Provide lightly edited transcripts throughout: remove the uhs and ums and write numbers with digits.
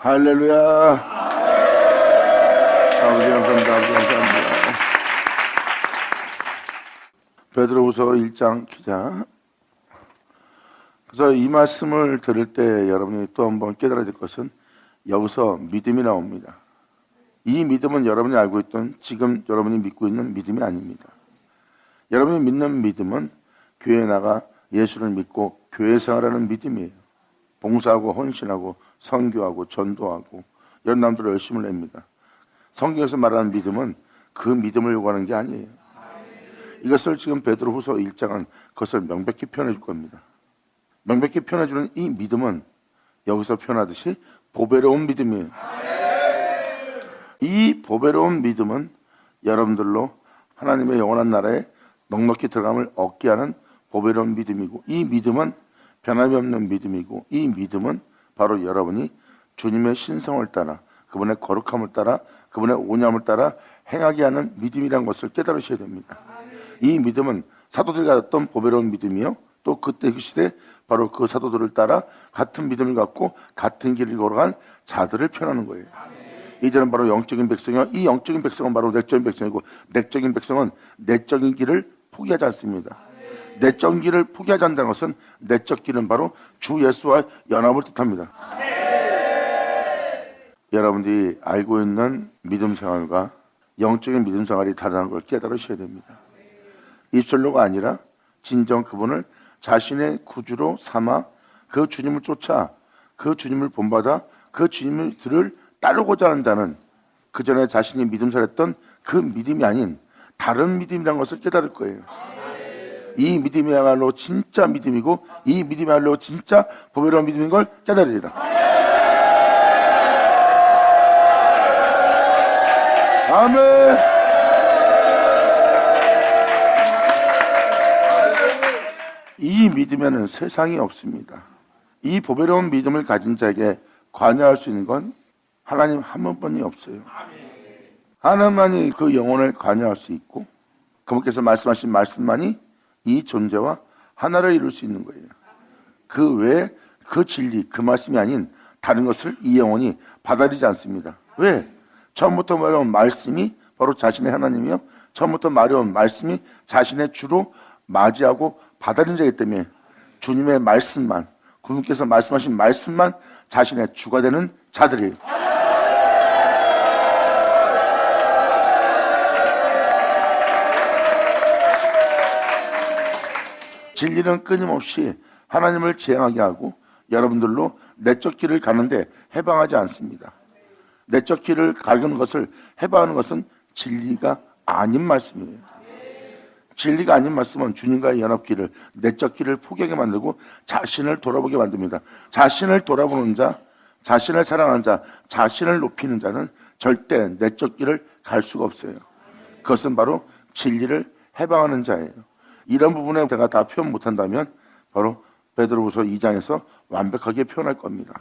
할렐루야. 아버지 감사합니다. 아버지 감사합니다. 베드로후서 1장 기자. 그래서 이 말씀을 들을 때 여러분이 또 한번 깨달아야 될 것은 여기서 믿음이 나옵니다. 이 믿음은 여러분이 알고 있던 지금 여러분이 믿고 있는 믿음이 아닙니다. 여러분이 믿는 믿음은 교회에 나가 예수를 믿고 교회 생활하는 믿음이에요. 봉사하고 헌신하고 선교하고 전도하고 이런 남들을 열심을 냅니다. 성경에서 말하는 믿음은 그 믿음을 요구하는 게 아니에요. 이것을 지금 베드로후서 1장은 그것을 명백히 표현해 줄 겁니다. 명백히 표현해 주는 이 믿음은 여기서 표현하듯이 보배로운 믿음이에요. 이 보배로운 믿음은 여러분들로 하나님의 영원한 나라에 넉넉히 들어감을 얻게 하는 보배로운 믿음이고, 이 믿음은 변함이 없는 믿음이고, 이 믿음은 바로 여러분이 주님의 신성을 따라 그분의 거룩함을 따라 그분의 오념을 따라 행하게 하는 믿음이라는 것을 깨달으셔야 됩니다. 이 믿음은 사도들이 가졌던 보배로운 믿음이요, 또 그때 그 시대 바로 그 사도들을 따라 같은 믿음을 갖고 같은 길을 걸어간 자들을 표현하는 거예요. 이제는 바로 영적인 백성이요, 이 영적인 백성은 바로 내적인 백성이고, 내적인 백성은 내적인 길을 포기하지 않습니다. 내적 길을 포기하지 않는다는 것은 내적 길은 바로 주 예수와 연합을 뜻합니다. 여러분들이 알고 있는 믿음 생활과 영적인 믿음 생활이 다르다는 걸 깨달으셔야 됩니다. 입술로가 아니라 진정 그분을 자신의 구주로 삼아 그 주님을 쫓아 그 주님을 본받아 그 주님을 따르고자 하는 자는 그 전에 자신이 믿음 살았던 그 믿음이 아닌 다른 믿음이라는 것을 깨달을 거예요. 이 믿음이야말로 진짜 믿음이고, 이 믿음이야말로 진짜 보배로운 믿음인 걸 깨달으리라. 아멘. 이 믿음에는 세상이 없습니다. 이 보배로운 믿음을 가진 자에게 관여할 수 있는 건 하나님 한 분뿐이 없어요. 하나님만이 그 영혼을 관여할 수 있고, 그분께서 말씀하신 말씀만이 이 존재와 하나를 이룰 수 있는 거예요. 그 외에 그 진리, 그 말씀이 아닌 다른 것을 이 영혼이 받아들이지 않습니다. 왜? 처음부터 말해온 말씀이 바로 자신의 하나님이요, 처음부터 말해온 말씀이 자신의 주로 맞이하고 받아들이는 자이기 때문에 주님의 말씀만, 그분께서 말씀하신 말씀만 자신의 주가 되는 자들이에요. 진리는 끊임없이 하나님을 지향하게 하고 여러분들로 내적 길을 가는데 해방하지 않습니다. 내적 길을 가는 것을 해방하는 것은 진리가 아닌 말씀이에요. 진리가 아닌 말씀은 주님과의 연합길을, 내적 길을 포기하게 만들고 자신을 돌아보게 만듭니다. 자신을 돌아보는 자, 자신을 사랑하는 자, 자신을 높이는 자는 절대 내적 길을 갈 수가 없어요. 그것은 바로 진리를 해방하는 자예요. 이런 부분에 제가 다 표현 못한다면 바로 베드로후서 2장에서 완벽하게 표현할 겁니다.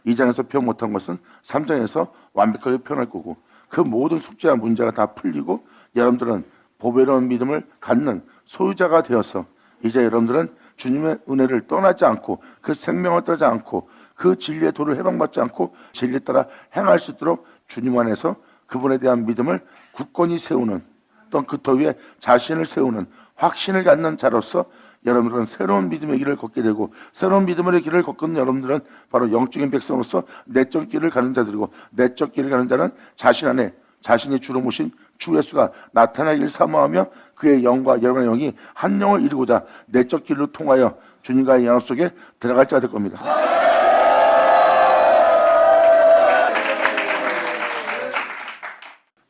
2장에서 표현 못한 것은 3장에서 완벽하게 표현할 거고, 그 모든 숙제와 문제가 다 풀리고 여러분들은 보배로운 믿음을 갖는 소유자가 되어서 이제 여러분들은 주님의 은혜를 떠나지 않고 그 생명을 떠나지 않고 그 진리의 도를 해방받지 않고 진리에 따라 행할 수 있도록 주님 안에서 그분에 대한 믿음을 굳건히 세우는, 또 그 더 위에 자신을 세우는 확신을 갖는 자로서 여러분들은 새로운 믿음의 길을 걷게 되고, 새로운 믿음의 길을 걷는 여러분들은 바로 영적인 백성으로서 내적 길을 가는 자들이고, 내적 길을 가는 자는 자신 안에 자신이 주로 모신 주 예수가 나타나기를 사모하며 그의 영과 여러분의 영이 한 영을 이루고자 내적 길로 통하여 주님과의 연합 속에 들어갈 자가 될 겁니다.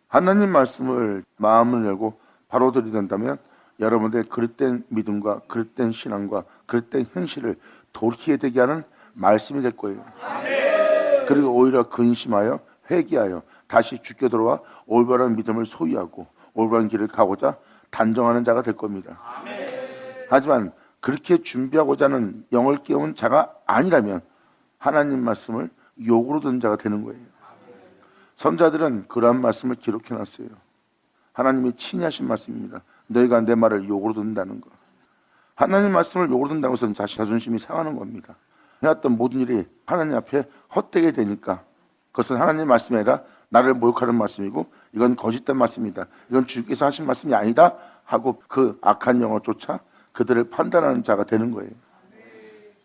하나님 말씀을 마음을 열고 바로 들이댄다면 여러분들의 그릇된 믿음과 그릇된 신앙과 그릇된 현실을 돌이키게 되게 하는 말씀이 될 거예요. 그리고 오히려 근심하여 회개하여 다시 주께 들어와 올바른 믿음을 소유하고 올바른 길을 가고자 단정하는 자가 될 겁니다. 하지만 그렇게 준비하고자 하는 영을 깨운 자가 아니라면 하나님 말씀을 욕으로 듣는 자가 되는 거예요. 선자들은 그러한 말씀을 기록해놨어요. 하나님이 친히 하신 말씀입니다. 너희가 내 말을 욕으로 듣는다는 거. 하나님 말씀을 욕으로 듣는다는 것은 자신의 자존심이 상하는 겁니다. 해왔던 모든 일이 하나님 앞에 헛되게 되니까 그것은 하나님의 말씀이 아니라 나를 모욕하는 말씀이고 이건 거짓된 말씀이다. 이건 주께서 하신 말씀이 아니다 하고 그 악한 영을 쫓아 그들을 판단하는 자가 되는 거예요.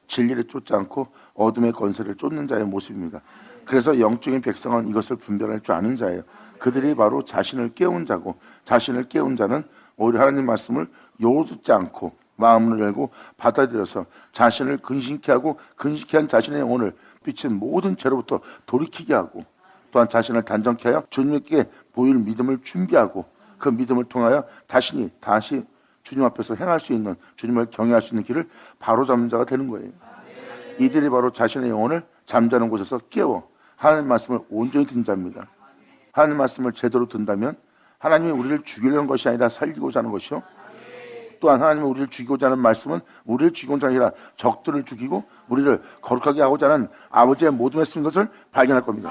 진리를 쫓지 않고 어둠의 권세를 쫓는 자의 모습입니다. 그래서 영적인 백성은 이것을 분별할 줄 아는 자예요. 그들이 바로 자신을 깨운 자고 자신을 깨운 자는 오히려 하나님 말씀을 요도듣지 않고 마음을 열고 받아들여서 자신을 근심케 하고 근심케 한 자신의 영혼을 비친 모든 죄로부터 돌이키게 하고 또한 자신을 단정케 하여 주님께 보일 믿음을 준비하고 그 믿음을 통하여 자신이 다시 주님 앞에서 행할 수 있는 주님을 경외할 수 있는 길을 바로잡는 자가 되는 거예요. 이들이 바로 자신의 영혼을 잠자는 곳에서 깨워 하나님 말씀을 온전히 듣는 자입니다. 하나님 말씀을 제대로 듣는다면 하나님이 우리를 죽이려는 것이 아니라 살리고자 하는 것이요 또한 하나님이 우리를 죽이고자 하는 말씀은 우리를 죽이고자 아니라 적들을 죽이고 우리를 거룩하게 하고자 하는 아버지의 모든 말씀인 것을 발견할 겁니다.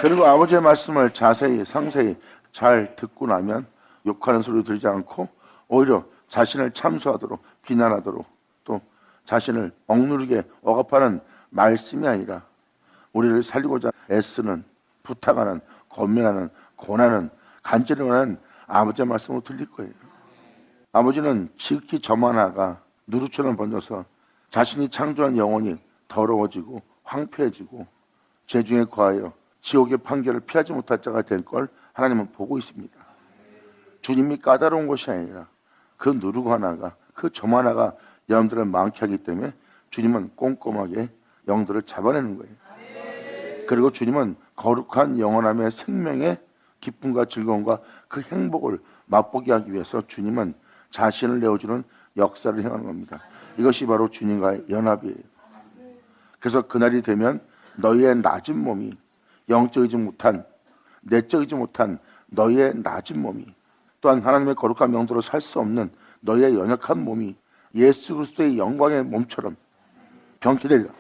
그리고 아버지의 말씀을 자세히 상세히 잘 듣고 나면 욕하는 소리 들지 않고 오히려 자신을 참소하도록 비난하도록 또 자신을 억누르게 억압하는 말씀이 아니라 우리를 살리고자 애쓰는 부탁하는 권면하는 권하는 간절히 원하는 아버지의 말씀으로 들릴 거예요. 아버지는 지극히 저만하가 누루처럼 번져서 자신이 창조한 영혼이 더러워지고 황폐해지고 죄중에 거하여 지옥의 판결을 피하지 못할 자가 될 걸 하나님은 보고 있습니다. 주님이 까다로운 것이 아니라 그 누르고 하나가 그 점 하나가 영들을 많게 하기 때문에 주님은 꼼꼼하게 영들을 잡아내는 거예요. 그리고 주님은 거룩한 영원함의 생명의 기쁨과 즐거움과 그 행복을 맛보게 하기 위해서 주님은 자신을 내어주는 역사를 행하는 겁니다. 이것이 바로 주님과의 연합이에요. 그래서 그날이 되면 너희의 낮은 몸이 영적이지 못한 내적이지 못한 너희의 낮은 몸이 또한 하나님의 거룩한 명도로 살 수 없는 너희의 연약한 몸이 예수 그리스도의 영광의 몸처럼 병케 되리라.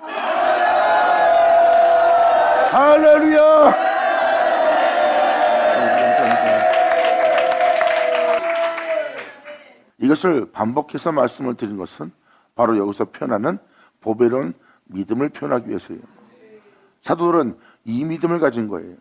할렐루야. 이것을 반복해서 말씀을 드린 것은 바로 여기서 표현하는 보배로운 믿음을 표현하기 위해서예요. 사도들은 이 믿음을 가진 거예요.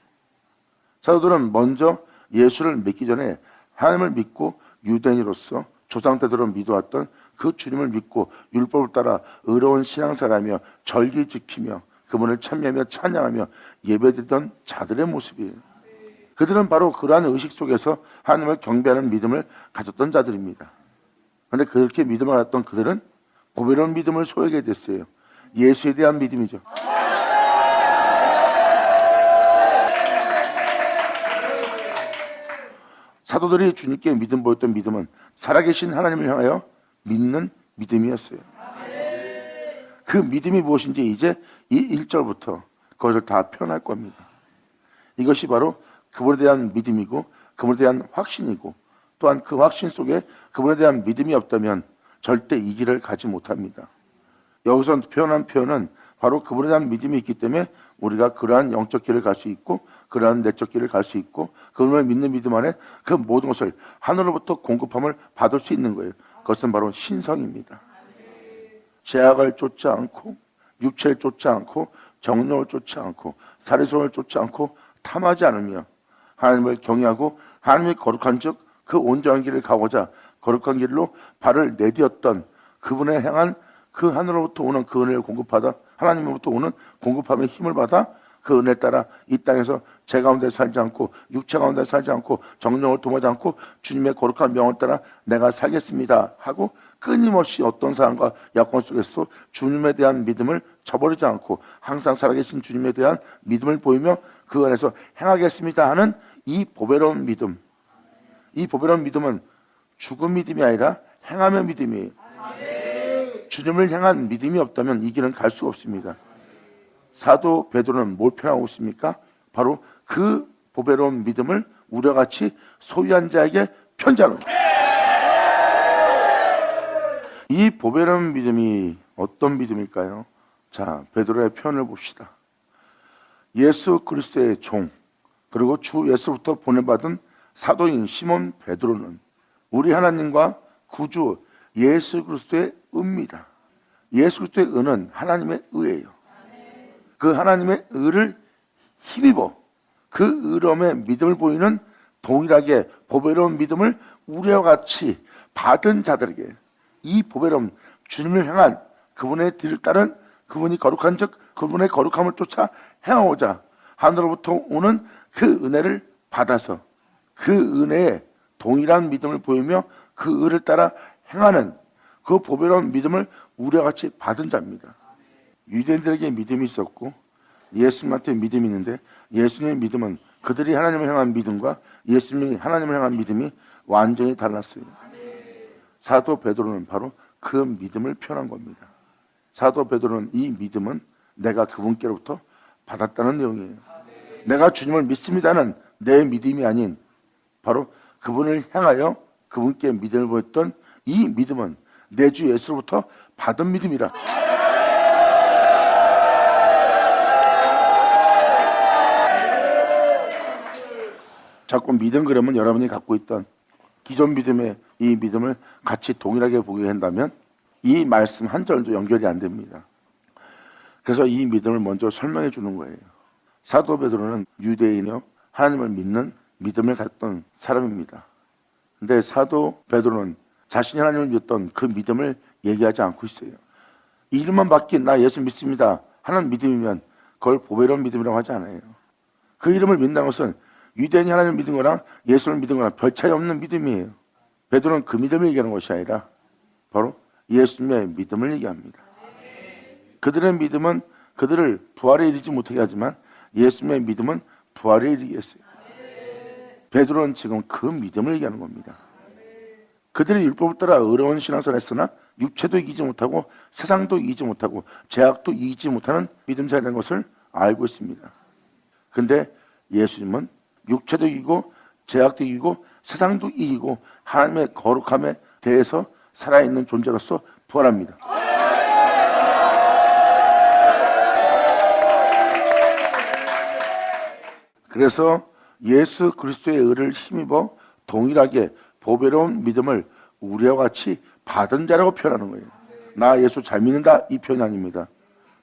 사도들은 먼저 예수를 믿기 전에 하나님을 믿고 유대인으로서 조상때대로 믿어왔던 그 주님을 믿고 율법을 따라 의로운 신앙사라며 절기 지키며 그분을 찬미하며 찬양하며 예배드리던 자들의 모습이에요. 그들은 바로 그러한 의식 속에서 하나님을 경배하는 믿음을 가졌던 자들입니다. 그런데 그렇게 믿음을 가졌던 그들은 보배로운 믿음을 소유하게 됐어요. 예수에 대한 믿음이죠. 사도들이 주님께 믿음 보였던 믿음은 살아계신 하나님을 향하여 믿는 믿음이었어요. 그 믿음이 무엇인지 이제 이 1절부터 그것을 다 표현할 겁니다. 이것이 바로 그분에 대한 믿음이고 그분에 대한 확신이고 또한 그 확신 속에 그분에 대한 믿음이 없다면 절대 이 길을 가지 못합니다. 여기서 표현한 표현은 바로 그분에 대한 믿음이 있기 때문에 우리가 그러한 영적 길을 갈 수 있고 그러한 내적 길을 갈 수 있고 그분을 믿는 믿음 안에 그 모든 것을 하늘로부터 공급함을 받을 수 있는 거예요. 그것은 바로 신성입니다. 제약을 쫓지 않고 육체를 쫓지 않고 정욕을 쫓지 않고 사리손을 쫓지 않고 탐하지 않으며 하나님을 경외하고 하나님의 거룩한 즉 그 온전한 길을 가고자 거룩한 길로 발을 내디었던 그분을 향한 그 하늘로부터 오는 그 은혜를 공급하다 하나님으로부터 오는 공급함의 힘을 받아 그 은혜에 따라 이 땅에서 제 가운데 살지 않고 육체 가운데 살지 않고 정령을 도모하지 않고 주님의 거룩한 명을 따라 내가 살겠습니다 하고 끊임없이 어떤 상황과 약혼 속에서도 주님에 대한 믿음을 저버리지 않고 항상 살아계신 주님에 대한 믿음을 보이며 그 안에서 행하겠습니다 하는 이 보배로운 믿음, 이 보배로운 믿음은 죽은 믿음이 아니라 행하며 믿음이에요. 주님을 향한 믿음이 없다면 이 길은 갈 수가 없습니다. 사도 베드로는 뭘 표현하고 있습니까? 바로 그 보배로운 믿음을 우리와 같이 소유한 자에게 편지하는 거예요. 이 보배로운 믿음이 어떤 믿음일까요? 자, 베드로의 표현을 봅시다. 예수 그리스도의 종 그리고 주 예수로부터 보내받은 사도인 시몬 베드로는 우리 하나님과 구주 예수 그리스도의 의입니다. 예수 그리스도의 의는 하나님의 의예요. 그 하나님의 의를 힘입어 그 의로움의 믿음을 보이는 동일하게 보배로운 믿음을 우리와 같이 받은 자들에게 이 보배로움, 주님을 향한 그분의 뒤를 따른 그분이 거룩한 즉 그분의 거룩함을 쫓아 행하고자 하늘로부터 오는 그 은혜를 받아서 그 은혜에 동일한 믿음을 보이며 그 의를 따라 행하는 그 보배로운 믿음을 우리와 같이 받은 자입니다. 유대인들에게 믿음이 있었고 예수님한테 믿음이 있는데 예수님의 믿음은 그들이 하나님을 향한 믿음과 예수님이 하나님을 향한 믿음이 완전히 달랐어요. 사도 베드로는 바로 그 믿음을 표현한 겁니다. 사도 베드로는 이 믿음은 내가 그분께로부터 받았다는 내용이에요. 내가 주님을 믿습니다는 내 믿음이 아닌 바로 그분을 향하여 그분께 믿음을 보였던 이 믿음은 내 주 예수로부터 받은 믿음이라. 자꾸 믿음 그러면 여러분이 갖고 있던 기존 믿음의 이 믿음을 같이 동일하게 보게 한다면 이 말씀 한 절도 연결이 안 됩니다. 그래서 이 믿음을 먼저 설명해 주는 거예요. 사도 베드로는 유대인이요 하나님을 믿는 믿음을 갖던 사람입니다. 근데 사도 베드로는 자신이 하나님을 믿었던 그 믿음을 얘기하지 않고 있어요. 이름만 바뀐 나 예수 믿습니다 하는 믿음이면 그걸 보배로운 믿음이라고 하지 않아요. 그 이름을 믿는다는 것은 유대인이 하나님을 믿은 거랑 예수를 믿은 거랑 별 차이 없는 믿음이에요. 베드로는 그 믿음을 얘기하는 것이 아니라 바로 예수님의 믿음을 얘기합니다. 그들의 믿음은 그들을 부활에 이르지 못하게 하지만 예수님의 믿음은 부활에 이르게 했어요. 베드로는 지금 그 믿음을 얘기하는 겁니다. 그들이 율법을 따라 어려운 신앙생활을 했으나 육체도 이기지 못하고 세상도 이기지 못하고 죄악도 이기지 못하는 믿음자라는 것을 알고 있습니다. 근데 예수님은 육체도 이기고 죄악도 이기고 세상도 이기고 하나님의 거룩함에 대해서 살아있는 존재로서 부활합니다. 그래서 예수 그리스도의 의를 힘입어 동일하게 보배로운 믿음을 우리와 같이 받은 자라고 표현하는 거예요. 나 예수 잘 믿는다 이 표현이 아닙니다.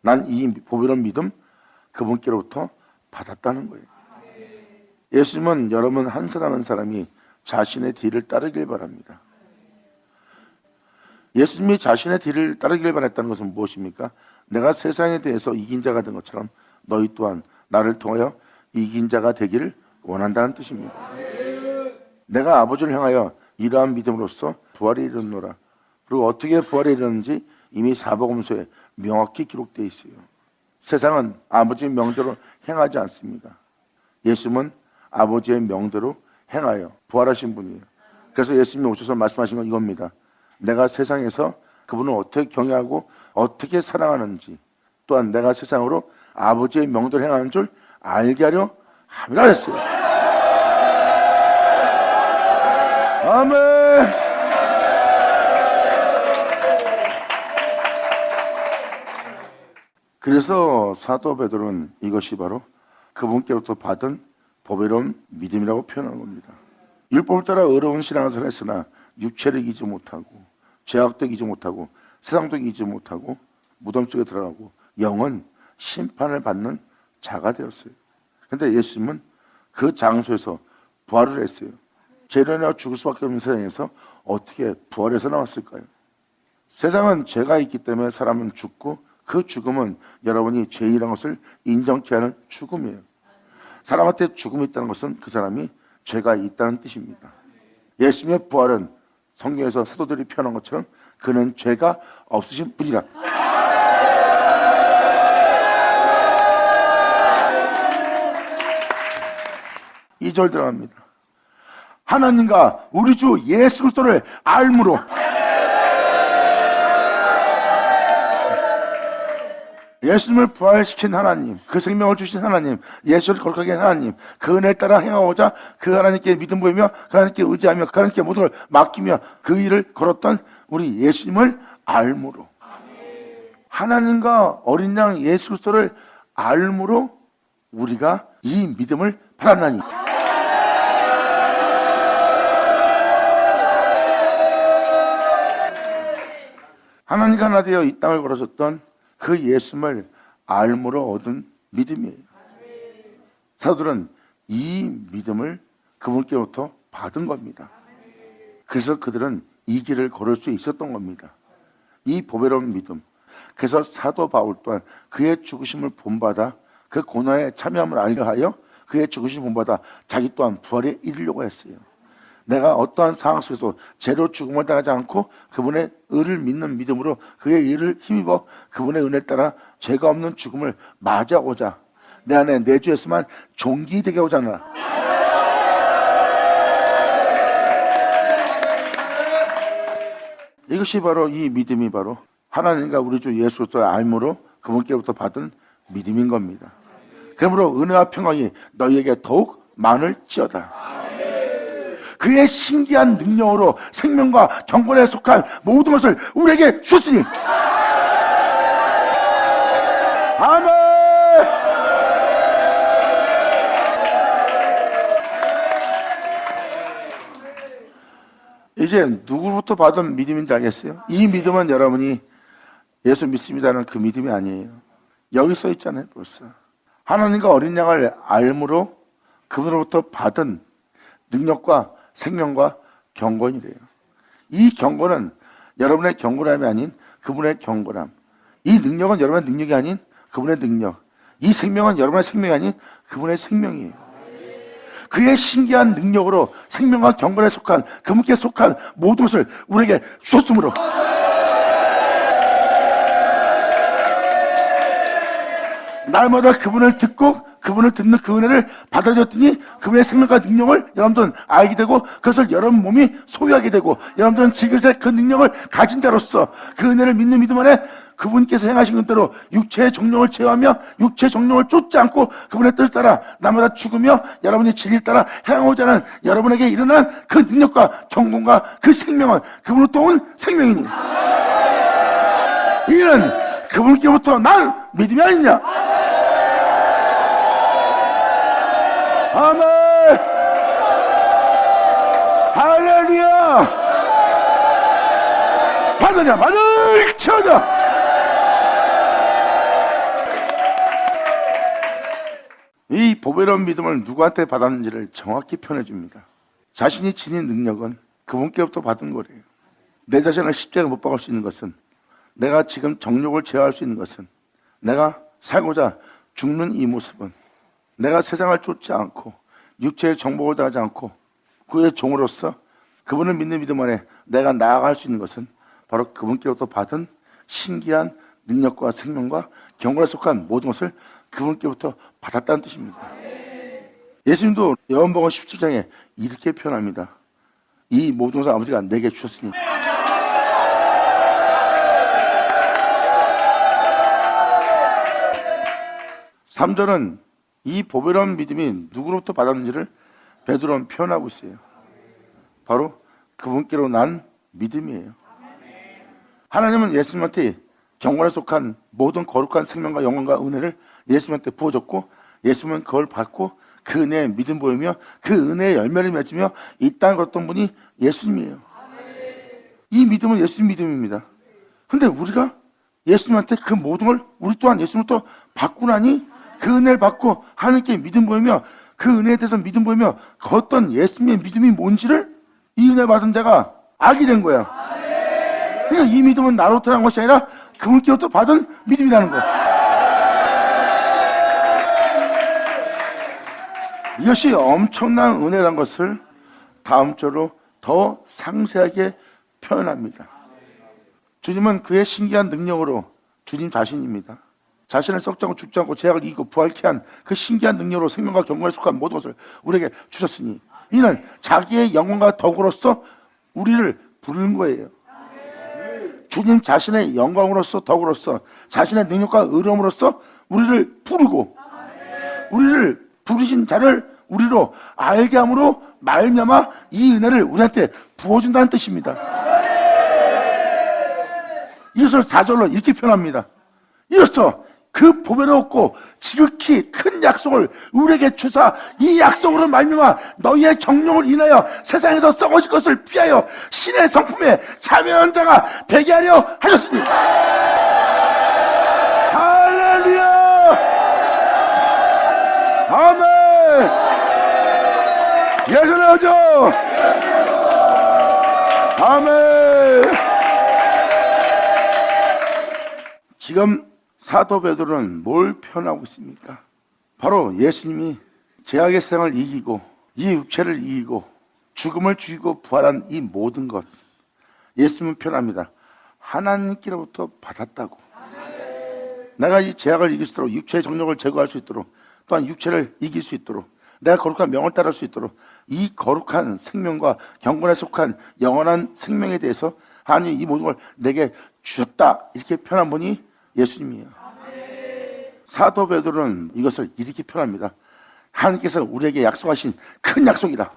난 이 보배로운 믿음 그분께로부터 받았다는 거예요. 예수님은 여러분 한 사람 한 사람이 자신의 뒤를 따르길 바랍니다. 예수님이 자신의 뒤를 따르길 바랬다는 것은 무엇입니까? 내가 세상에 대해서 이긴 자가 된 것처럼 너희 또한 나를 통하여 이긴 자가 되기를 원한다는 뜻입니다. 내가 아버지를 향하여 이러한 믿음으로써 부활에 이르노라. 그리고 어떻게 부활에 이르는지 이미 사복음서에 명확히 기록되어 있어요. 세상은 아버지의 명대로 행하지 않습니다. 예수님은 아버지의 명대로 행하여 부활하신 분이에요. 그래서 예수님이 오셔서 말씀하신 건 이겁니다. 내가 세상에서 그분을 어떻게 경외하고 어떻게 사랑하는지 또한 내가 세상으로 아버지의 명대로 행하는 줄 알게 하려 함이라 했어요. 아멘. 그래서 사도 베드로는 이것이 바로 그분께로부터 받은 보배로운 믿음이라고 표현하는 겁니다. 율법을 따라 어려운 신앙생활을 했으나 육체를 이기지 못하고 죄악도 이기지 못하고 세상도 이기지 못하고 무덤 속에 들어가고 영은 심판을 받는 자가 되었어요. 그런데 예수님은 그 장소에서 부활을 했어요. 죄로 죽을 수밖에 없는 세상에서 어떻게 부활해서 나왔을까요? 세상은 죄가 있기 때문에 사람은 죽고 그 죽음은 여러분이 죄인이라는 것을 인정케 하는 죽음이에요. 사람한테 죽음이 있다는 것은 그 사람이 죄가 있다는 뜻입니다. 예수님의 부활은 성경에서 사도들이 표현한 것처럼 그는 죄가 없으신 분이라. 2절 들어갑니다. 하나님과 우리 주 예수 그리스도를 알므로 예수님을 부활시킨 하나님, 그 생명을 주신 하나님, 예수를 거룩하게 한 하나님, 그 은혜에 따라 행하고자 그 하나님께 믿음 보이며 그 하나님께 의지하며 그 하나님께 모든 걸 맡기며 그 일을 걸었던 우리 예수님을 알므로 하나님과 어린 양 예수 그리스도를 알므로 우리가 이 믿음을 받았나니 하나님과 하나 되어 이 땅을 걸어섰던 그 예수님을 알므로 얻은 믿음이에요. 사도들은 이 믿음을 그분께로부터 받은 겁니다. 그래서 그들은 이 길을 걸을 수 있었던 겁니다. 이 보배로운 믿음. 그래서 사도 바울 또한 그의 죽으심을 본받아 그 고난에 참여함을 알려하여 그의 죽으심을 본받아 자기 또한 부활에 이르려고 했어요. 내가 어떠한 상황 속에서 죄로 죽음을 당하지 않고 그분의 의를 믿는 믿음으로 그의 일을 힘입어 그분의 은혜에 따라 죄가 없는 죽음을 맞이하고자 내 안에 내주 예수만 종기 되게 하고자 하노라. 이것이 바로 이 믿음이 바로 하나님과 우리 주 예수 그리스도의 알므로 그분께로부터 받은 믿음인 겁니다. 그러므로 은혜와 평강이 너희에게 더욱 많을지어다. 그의 신기한 능력으로 생명과 경건에 속한 모든 것을 우리에게 주셨으니. 아멘. 이제 누구부터 받은 믿음인지 알겠어요? 이 믿음은 여러분이 예수 믿습니다는 그 믿음이 아니에요. 여기 써 있잖아요. 벌써 하나님과 어린 양을 알므로 그분으로부터 받은 능력과 생명과 경건이래요. 이 경건은 여러분의 경건함이 아닌 그분의 경건함. 이 능력은 여러분의 능력이 아닌 그분의 능력. 이 생명은 여러분의 생명이 아닌 그분의 생명이에요. 그의 신기한 능력으로 생명과 경건에 속한 그분께 속한 모든 것을 우리에게 주셨으므로 날마다 그분을 듣고 그분을 듣는 그 은혜를 받아들였더니 그분의 생명과 능력을 여러분들은 알게 되고 그것을 여러분 몸이 소유하게 되고 여러분들은 지그새 그 능력을 가진 자로서 그 은혜를 믿는 믿음 안에 그분께서 행하신 것대로 육체의 정욕을 제어하며 육체의 정욕을 쫓지 않고 그분의 뜻을 따라 날마다 죽으며 여러분의 진리를 따라 행하고자 하는 여러분에게 일어난 그 능력과 경건과 그 생명은 그분으로부터 온 생명이니 이는 그분께로부터 난 믿음이 아니냐. 아멘. 할렐루야. 받으냐 받을 쳐자. 이 보배로운 믿음을 누구한테 받았는지를 정확히 표현해 줍니다. 자신이 지닌 능력은 그분께로부터 받은 거래요. 내 자신을 십자가에 못 박을 수 있는 것은, 내가 지금 정욕을 제어할 수 있는 것은, 내가 살고자 죽는 이 모습은, 내가 세상을 쫓지 않고 육체의 정복을 당하지 않고 그의 종으로서 그분을 믿는 믿음 안에 내가 나아갈 수 있는 것은 바로 그분께로부터 받은 신기한 능력과 생명과 경건에 속한 모든 것을 그분께로부터 받았다는 뜻입니다. 예수님도 요한복음 17장에 이렇게 표현합니다. 이 모든 것을 아버지가 내게 주셨으니. 삼 절은 이 보배로운 믿음이 누구로부터 받았는지를 베드로는 표현하고 있어요. 바로 그분께로 난 믿음이에요. 하나님은 예수님한테 경건에 속한 모든 거룩한 생명과 영광과 은혜를 예수님한테 부어줬고 예수님은 그걸 받고 그 은혜에 믿음 보이며 그 은혜의 열매를 맺으며 이 땅을 걸었던 분이 예수님이에요. 이 믿음은 예수님 믿음입니다. 근데 우리가 예수님한테 그 모든 걸 우리 또한 예수님부터 받고 나니 그 은혜를 받고 하나님께 믿음 보이며 그 은혜에 대해서 믿음 보이며 그 어떤 예수님의 믿음이 뭔지를 이 은혜 받은 자가 알게 된 거야. 그러니까 이 믿음은 나로부터 난 것이 아니라 그분께로부터 받은 믿음이라는 거야. 이것이 엄청난 은혜라는 것을 다음 절로 더 상세하게 표현합니다. 주님은 그의 신기한 능력으로 주님 자신입니다. 자신을 썩지 않고 죽지 않고 죄악을 이기고 부활케 한 그 신기한 능력으로 생명과 경건에 속한 모든 것을 우리에게 주셨으니 이는 자기의 영광과 덕으로서 우리를 부르는 거예요. 주님 자신의 영광으로서 덕으로서 자신의 능력과 의로움으로써 우리를 부르고 우리를 부르신 자를 우리로 알게 함으로 말미암아 이 은혜를 우리한테 부어준다는 뜻입니다. 이것을 4절로 이렇게 표현합니다. 이로써 그 보배롭고 지극히 큰 약속을 우리에게 주사 이 약속으로 말미암아 너희의 정욕을 인하여 세상에서 썩어질 것을 피하여 신의 성품에 참여한 자가 되게 하려 하셨으니. 할렐루야. 아멘. 예수는 오죠. 아멘. 지금 사도 베드로는 뭘 표현하고 있습니까? 바로 예수님이 죄악의 세상을 이기고 이 육체를 이기고 죽음을 죽이고 부활한 이 모든 것, 예수님은 표현합니다. 하나님께로부터 받았다고. 내가 이 죄악을 이길 수 있도록, 육체의 정욕을 제거할 수 있도록, 또한 육체를 이길 수 있도록, 내가 거룩한 명을 따를 수 있도록 이 거룩한 생명과 경건에 속한 영원한 생명에 대해서 하나님이 이 모든 걸 내게 주셨다, 이렇게 표현한 분이 예수님이에요. 사도 베드로는 이것을 이렇게 표현합니다. 하나님께서 우리에게 약속하신 큰 약속이다.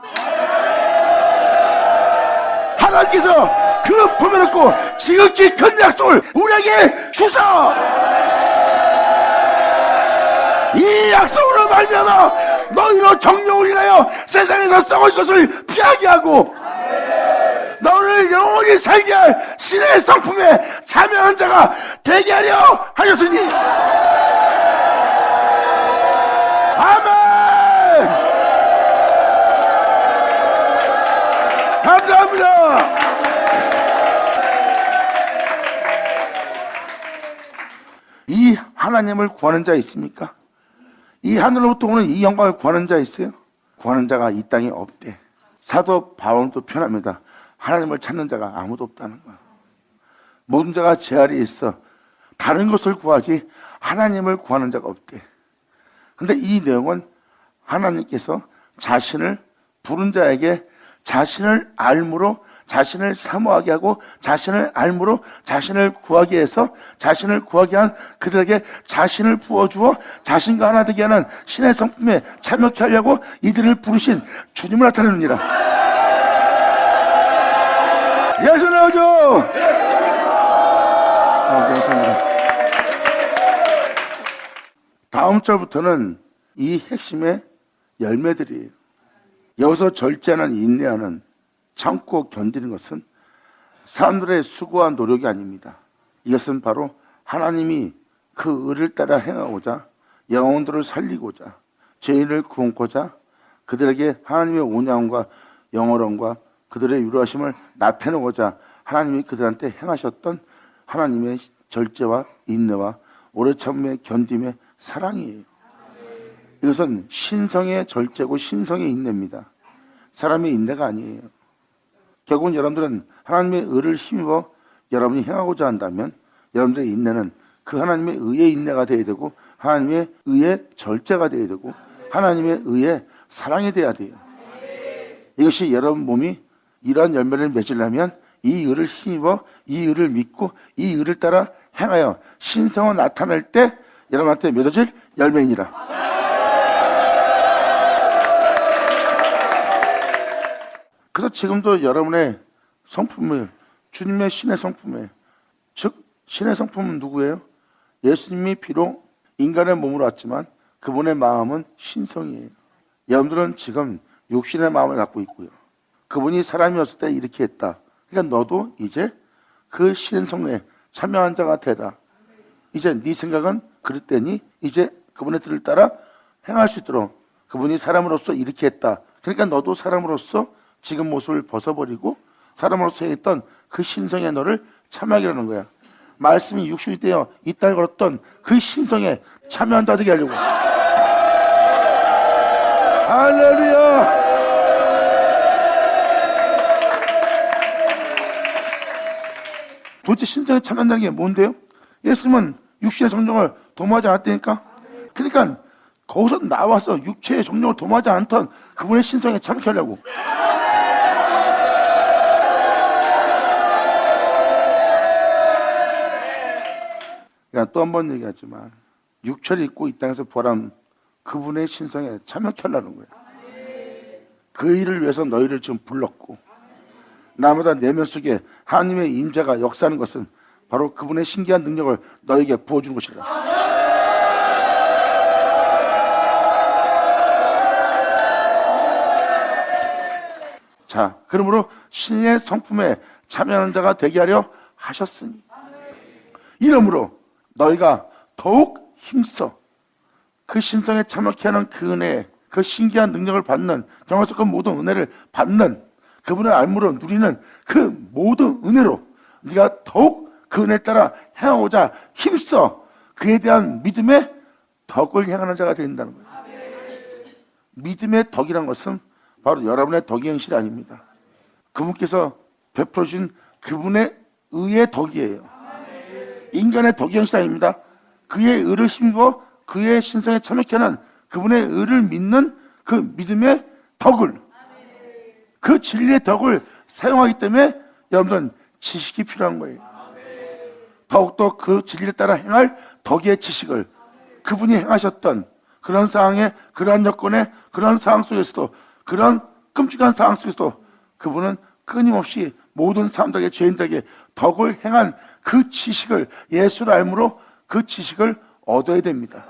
하나님께서 그 보배롭고 지극히 큰 약속을 우리에게 주사 이 약속으로 말미암아 너희로 정욕을 인하여 세상에서 썩어질 것을 피하게 하고 너를 영원히 살게 할 신의 성품에 참여한 자가 되게 하려 하셨으니. 아멘. 감사합니다. 이 하나님을 구하는 자 있습니까? 이 하늘로부터 오는 이 영광을 구하는 자 있어요? 구하는 자가 이 땅에 없대. 사도 바울도 표현합니다. 하나님을 찾는 자가 아무도 없다는 거야. 모든 자가 제 아래에 있어 다른 것을 구하지 하나님을 구하는 자가 없대. 근데 이 내용은 하나님께서 자신을 부른 자에게 자신을 알므로 자신을 사모하게 하고 자신을 알므로 자신을 구하게 해서 자신을 구하게 한 그들에게 자신을 부어주어 자신과 하나 되게 하는 신의 성품에 참여케 하려고 이들을 부르신 주님을 나타내느니라. 예수 나오죠. 감사합니다. 다음 절부터는 이 핵심의 열매들이에요. 여기서 절제하는 인내하는 참고 견디는 것은 사람들의 수고와 노력이 아닙니다. 이것은 바로 하나님이 그 의를 따라 행하고자 영혼들을 살리고자 죄인을 구원코자 그들에게 하나님의 온유함과 영어론과 그들의 유로하심을 나타내고자 하나님이 그들한테 행하셨던 하나님의 절제와 인내와 오래 참음의 견딤의 사랑이에요. 이것은 신성의 절제고 신성의 인내입니다. 사람의 인내가 아니에요. 결국은 여러분들은 하나님의 의를 힘입어 여러분이 행하고자 한다면 여러분들의 인내는 그 하나님의 의의 인내가 되어야 되고 하나님의 의의 절제가 되어야 되고 하나님의 의의 사랑이 되어야 돼요. 이것이 여러분 몸이 이러한 열매를 맺으려면 이 의를 힘입어 이 의를 믿고 이 의를 따라 행하여 신성을 나타낼 때 여러분한테 맺어질 열매이니라. 그래서 지금도 여러분의 성품을 주님의 신의 성품에, 즉 신의 성품은 누구예요? 예수님이 비록 인간의 몸으로 왔지만 그분의 마음은 신성이에요. 여러분들은 지금 육신의 마음을 갖고 있고요. 그분이 사람이었을 때 이렇게 했다. 그러니까 너도 이제 그 신성에 참여한 자가 되라. 이제 네 생각은 그럴 때니 이제 그분의 뜻을 따라 행할 수 있도록 그분이 사람으로서 이렇게 했다. 그러니까 너도 사람으로서 지금 모습을 벗어버리고 사람으로서 했던 그 신성에 너를 참여하게 하는 거야. 말씀이 육신이 되어 이 땅에 걸었던 그 신성에 참여한 자 되게 하려고. 할렐루야. 도대체 신성에 참여한다는 게 뭔데요? 예수님은 육신의 정령을 도모하지 않았다니까. 그러니까 거기서 나와서 육체의 정령을 도모하지 않던 그분의 신성에 참여케 하려고. 그러니까 또 한 번 얘기하지만 육체를 입고 이 땅에서 부활한 그분의 신성에 참여케 하려는 거예요. 그 일을 위해서 너희를 지금 불렀고 나마다 내면 속에 하나님의 임재가 역사하는 것은 바로 그분의 신기한 능력을 너에게 부어주는 것이다. 자, 그러므로 신의 성품에 참여하는 자가 되게 하려 하셨으니 이러므로 너희가 더욱 힘써 그 신성에 참여케 하는 그 은혜, 그 신기한 능력을 받는, 경험할 수 없는 모든 은혜를 받는, 그분을 알므로 누리는 그 모든 은혜로 네가 더욱 그 은혜에 따라 행하고자 힘써 그에 대한 믿음의 덕을 행하는 자가 된다는 거예요. 믿음의 덕이란 것은 바로 여러분의 덕의 행실이 아닙니다. 그분께서 베풀어 주신 그분의 의의 덕이에요. 인간의 덕의 행실이 아닙니다. 그의 의를 힘입어 그의 신성에 참여케 하는 그분의 의를 믿는 그 믿음의 덕을, 그 진리의 덕을 사용하기 때문에 여러분들은 지식이 필요한 거예요. 더욱더 그 진리를 따라 행할 덕의 지식을, 그분이 행하셨던 그런 상황에, 그러한 여건에, 그런 상황 속에서도, 그런 끔찍한 상황 속에서도 그분은 끊임없이 모든 사람들에게, 죄인들에게 덕을 행한 그 지식을, 예수를 알므로 그 지식을 얻어야 됩니다.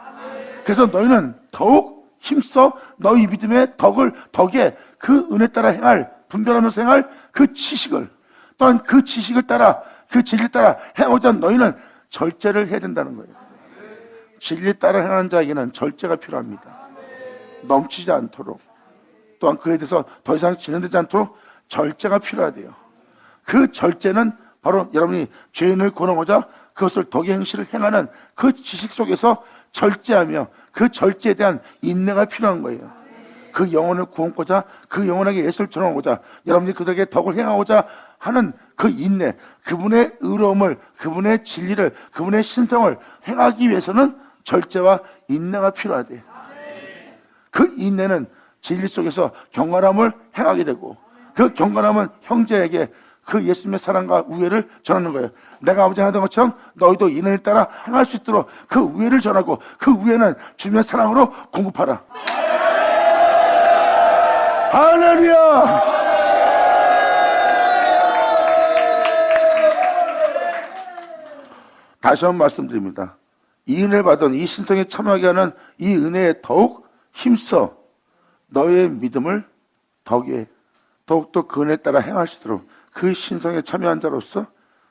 그래서 너희는 더욱 힘써 너희 믿음의 덕에 그 은혜 따라 행할, 분별하면서 행할 그 지식을, 또한 그 지식을 따라, 그 진리를 따라 행하고자 너희는 절제를 해야 된다는 거예요. 진리에 따라 행하는 자에게는 절제가 필요합니다. 넘치지 않도록, 또한 그에 대해서 더 이상 진행되지 않도록 절제가 필요하대요. 그 절제는 바로 여러분이 죄인을 구원하고자 그것을 덕의 행실을 행하는 그 지식 속에서 절제하며 그 절제에 대한 인내가 필요한 거예요. 그 영혼을 구원하고자, 그 영혼에게 예수를 전하고자, 여러분이 그들에게 덕을 행하고자 하는 그 인내, 그분의 의로움을, 그분의 진리를, 그분의 신성을 행하기 위해서는 절제와 인내가 필요하대요. 그 인내는 진리 속에서 경건함을 행하게 되고, 그 경건함은 형제에게 그 예수님의 사랑과 우애를 전하는 거예요. 내가 아버지 하던 것처럼 너희도 인연을 따라 행할 수 있도록 그 우애를 전하고, 그 우애는 주님의 사랑으로 공급하라. 할렐루야! 다시 한번 말씀드립니다. 이 은혜를 받은, 이 신성에 참여하게 하는 이 은혜에 더욱 힘써 너의 믿음을 덕에, 더욱더 그 은혜에 따라 행할 수 있도록, 그 신성에 참여한 자로서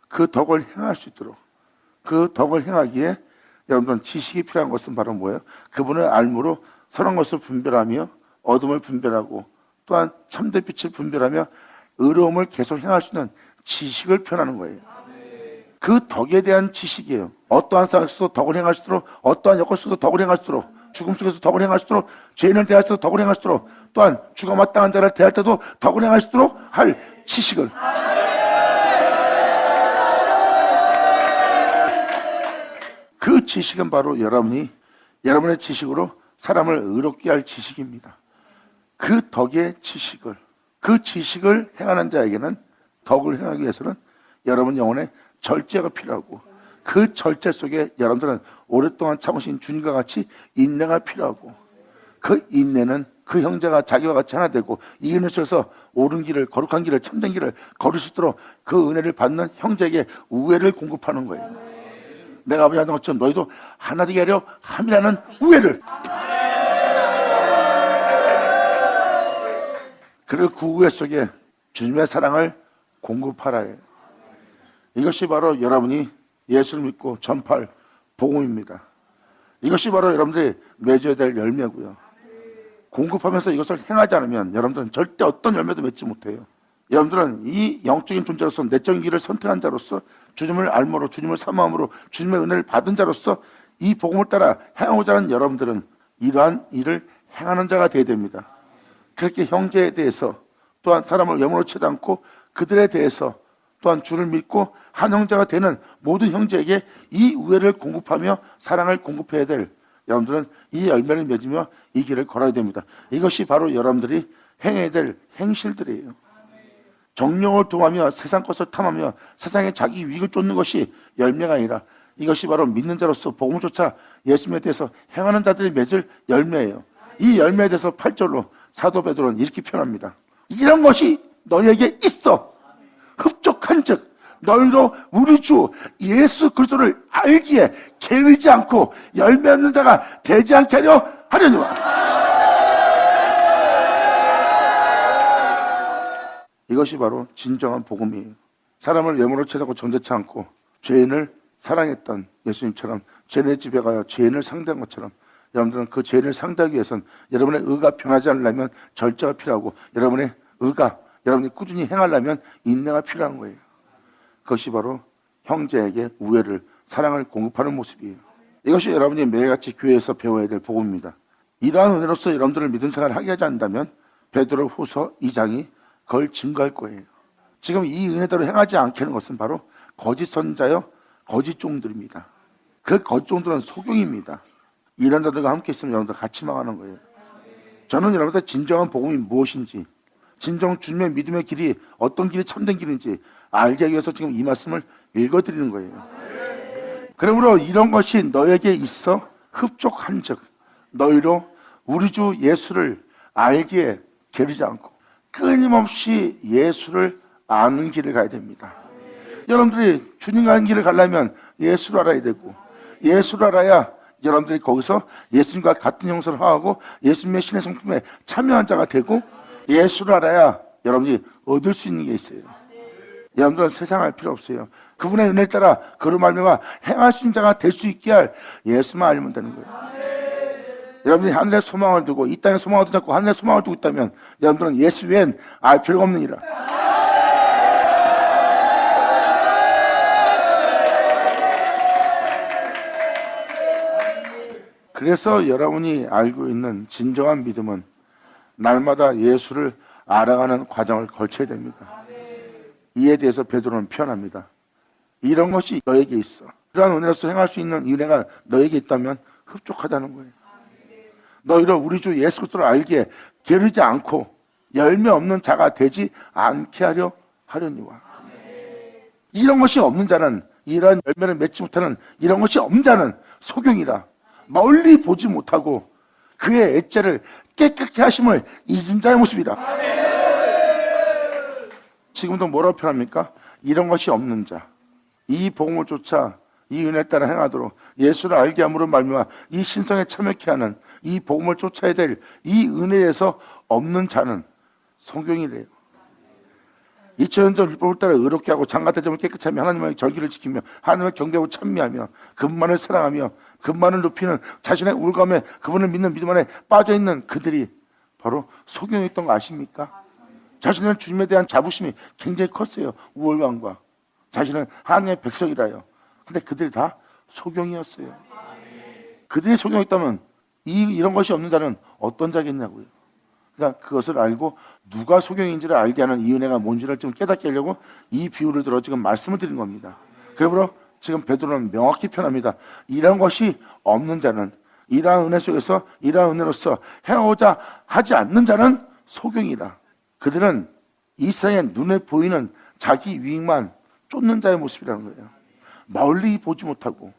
그 덕을 행할 수 있도록, 그 덕을 행하기에 여러분들은 지식이 필요한 것은 바로 뭐예요? 그분을 알므로 선한 것을 분별하며 어둠을 분별하고, 또한 참된 빛을 분별하며 의로움을 계속 행할 수 있는 지식을 표현하는 거예요. 그 덕에 대한 지식이에요. 어떠한 상황에서도 덕을 행할 수 있도록, 어떠한 여건 속에서도 덕을 행할 수 있도록, 죽음 속에서 덕을 행할 수 있도록, 죄인을 대할 때도 덕을 행할 수 있도록, 또한 죽어 마땅한 자를 대할 때도 덕을 행할 수 있도록 할 지식을, 그 지식은 바로 여러분의 지식으로 사람을 의롭게 할 지식입니다. 그 덕의 지식을, 그 지식을 행하는 자에게는, 덕을 행하기 위해서는 여러분 영혼에 절제가 필요하고, 그 절제 속에 여러분들은 오랫동안 참으신 주님과 같이 인내가 필요하고, 그 인내는 그 형제가 자기와 같이 하나 되고 이 은혜 속에서 옳은 길을, 거룩한 길을, 참된 길을 걸을 수 있도록 그 은혜를 받는 형제에게 우애를 공급하는 거예요. 내가 아버지 하던 것처럼 너희도 하나 되게 하려 함이라는 우애를, 그리고 그 우애 속에 주님의 사랑을 공급하라 해요. 이것이 바로 여러분이 예수를 믿고 전파할 복음입니다. 이것이 바로 여러분들이 맺어야 될 열매고요. 공급하면서 이것을 행하지 않으면 여러분들은 절대 어떤 열매도 맺지 못해요. 여러분들은 이 영적인 존재로서, 내적인 길을 선택한 자로서, 주님을 알므로, 주님을 사모함으로, 주님의 은혜를 받은 자로서 이 복음을 따라 행하고자 하는 여러분들은 이러한 일을 행하는 자가 되어야 됩니다. 그렇게 형제에 대해서, 또한 사람을 외모로 치지 않고 그들에 대해서, 또한 주를 믿고 한 형제가 되는 모든 형제에게 이 우애를 공급하며 사랑을 공급해야 될 여러분들은 이 열매를 맺으며 이 길을 걸어야 됩니다. 이것이 바로 여러분들이 행해야 될 행실들이에요. 정욕을 도하며 세상 것을 탐하며 세상에 자기 이익을 쫓는 것이 열매가 아니라, 이것이 바로 믿는 자로서 복음을 쫓아 예수님에 대해서 행하는 자들이 맺을 열매예요. 이 열매에 대해서 8절로 사도 베드로는 이렇게 표현합니다. 이런 것이 너희에게 있어. 흡족한 즉 너희로 우리 주 예수 그리스도를 알기에 게으르지 않고 열매 없는 자가 되지 않게 하려니와. 이것이 바로 진정한 복음이에요. 사람을 외모로 쳐다보고 정죄치 않고 죄인을 사랑했던 예수님처럼 죄인의 집에 가서 죄인을 상대한 것처럼 여러분들은 그 죄인을 상대하기 위해서는 여러분의 의가 변하지 않으려면 절제가 필요하고 여러분의 의가 여러분이 꾸준히 행하려면 인내가 필요한 거예요. 그것이 바로 형제에게 우애를 사랑을 공급하는 모습이에요. 이것이 여러분이 매일같이 교회에서 배워야 될 복음입니다. 이러한 은혜로서 여러분들을 믿음 생활을 하게 하지 않는다면 베드로 후서 2장이 그걸 증거할 거예요. 지금 이 은혜대로 행하지 않게 하는 것은 바로 거짓 선자여 거짓 종들입니다. 그 거짓 종들은 속용입니다. 이런 자들과 함께 있으면 여러분들 같이 망하는 거예요. 저는 여러분들 진정한 복음이 무엇인지, 진정 주님의 믿음의 길이 어떤 길이 참된 길인지 알게 하기 위해서 지금 이 말씀을 읽어드리는 거예요. 그러므로 이런 것이 너에게 있어 흡족한 즉 너희로 우리 주 예수를 알기에 게으르지 않고 끊임없이 예수를 아는 길을 가야 됩니다. 여러분들이 주님과 하는 길을 가려면 예수를 알아야 되고 예수를 알아야 여러분들이 거기서 예수님과 같은 형상을 하고 예수님의 신의 성품에 참여한 자가 되고 예수를 알아야 여러분이 얻을 수 있는 게 있어요. 여러분들은 세상 알 필요 없어요. 그분의 은혜에 따라 그로 말미암아 행할 수 있는 자가 될 수 있게 할 예수만 알면 되는 거예요. 여러분이 하늘에 소망을 두고 이 땅에 소망을 두고 하늘에 소망을 두고 있다면 여러분들은 예수 외엔 알 필요가 없는 이라. 그래서 여러분이 알고 있는 진정한 믿음은 날마다 예수를 알아가는 과정을 거쳐야 됩니다. 이에 대해서 베드로는 표현합니다. 이런 것이 너에게 있어. 그러한 은혜로서 행할 수 있는 은혜가 너에게 있다면 흡족하다는 거예요. 너희로 우리 주 예수 그리스도를 알기에 게으르지 않고 열매 없는 자가 되지 않게 하려니와. 이런 것이 없는 자는, 이런 열매를 맺지 못하는 이런 것이 없는 자는 소경이라. 멀리 보지 못하고 그의 액제를 깨끗게 하심을 잊은 자의 모습이다. 지금도 뭐라고 표현합니까? 이런 것이 없는 자, 이 복음을 쫓아 이 은혜에 따라 행하도록 예수를 알게 함으로 말미암아 이 신성에 참여케 하는 이 복음을 쫓아야 될 이 은혜에서 없는 자는 성경이래요. 2000년 전 율법을 따라 의롭게 하고 장가대접을 깨끗이 하며 하나님의 절기를 지키며 하나님의 경배하고 찬미하며 그분만을 사랑하며 그분만을 높이는 자신의 우울감에 그분을 믿는 믿음 안에 빠져있는 그들이 바로 소경이었던 거 아십니까? 자신은 주님에 대한 자부심이 굉장히 컸어요. 우월감과 자신은 하나님의 백성이라요. 근데 그들이 다 소경이었어요. 그들이 소경이었다면 이런 것이 없는 자는 어떤 자겠냐고요. 그러니까 그것을 알고 누가 소경인지를 알게 하는 이 은혜가 뭔지를 지금 깨닫게 하려고 이 비유를 들어 지금 말씀을 드린 겁니다. 그러므로 지금 베드로는 명확히 표현합니다. 이런 것이 없는 자는, 이러한 은혜 속에서 이러한 은혜로서 행하고자 하지 않는 자는 소경이다. 그들은 이 세상에 눈에 보이는 자기 유익만 쫓는 자의 모습이라는 거예요. 멀리 보지 못하고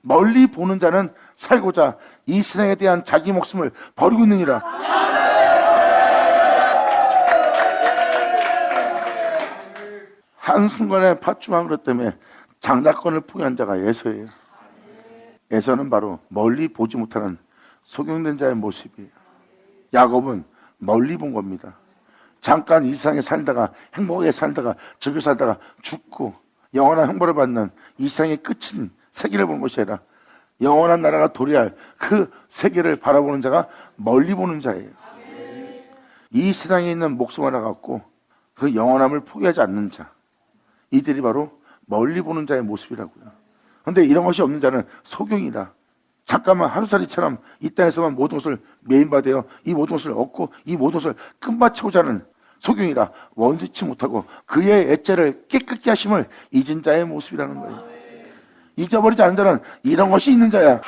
멀리 보는 자는 살고자 이 세상에 대한 자기 목숨을 버리고 있느니라. 한순간에 팥죽한 그릇 때문에 장자권을 포기한 자가 에서예요. 에서는 바로 멀리 보지 못하는 소경된 자의 모습이에요. 야곱은 멀리 본 겁니다. 잠깐 이 세상에 살다가 행복하게 살다가 즐겨 살다가 죽고 영원한 형벌을 받는 이 세상의 끝인 세계를 보는 것이 아니라 영원한 나라가 도래할 그 세계를 바라보는 자가 멀리 보는 자예요. 이 세상에 있는 목숨 하나 갖고 그 영원함을 포기하지 않는 자, 이들이 바로 멀리 보는 자의 모습이라고요. 그런데 이런 것이 없는 자는 소경이다. 잠깐만 하루살이처럼 이 땅에서만 모든 것을 메인바되어 이 모든 것을 얻고 이 모든 것을 끝마치고자 하는 소경이라. 원수치 못하고 그의 애죄를 깨끗게 하심을 잊은 자의 모습이라는 거예요. 잊어버리지 않은 자는 이런 것이 있는 자야.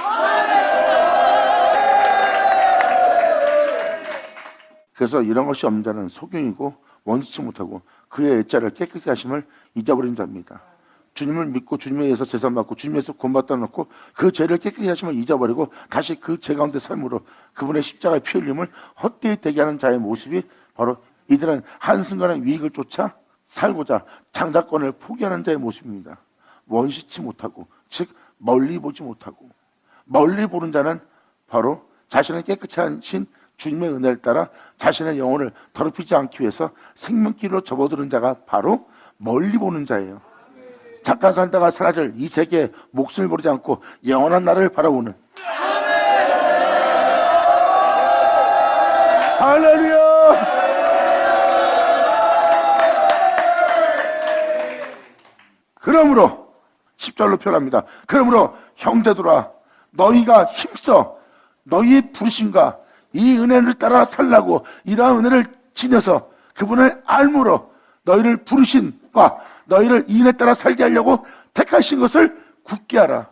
그래서 이런 것이 없는 자는 소경이고 원수치 못하고 그의 애죄를 깨끗게 하심을 잊어버린 자입니다. 주님을 믿고 주님에 의해서 제사 받고 주님에서 구원받다 놓고 그 죄를 깨끗게 하심을 잊어버리고 다시 그 죄 가운데 삶으로 그분의 십자가의 피 흘림을 헛되이 되게 하는 자의 모습이 바로 이들은 한순간의 유익을 쫓아 살고자 장자권을 포기하는 자의 모습입니다. 원시치 못하고, 즉 멀리 보지 못하고, 멀리 보는 자는 바로 자신을 깨끗이 하신 주님의 은혜를 따라 자신의 영혼을 더럽히지 않기 위해서 생명길로 접어드는 자가 바로 멀리 보는 자예요. 잠깐 살다가 사라질 이 세계에 목숨을 버리지 않고 영원한 나라를 바라보는. 할렐루야. 그러므로 10절로 표현합니다. 그러므로 형제들아 너희가 힘써 너희의 부르심과 이 은혜를 따라 살라고 이러한 은혜를 지녀서 그분을 알므로 너희를 부르신과 너희를 이 은혜 따라 살게 하려고 택하신 것을 굳게 하라.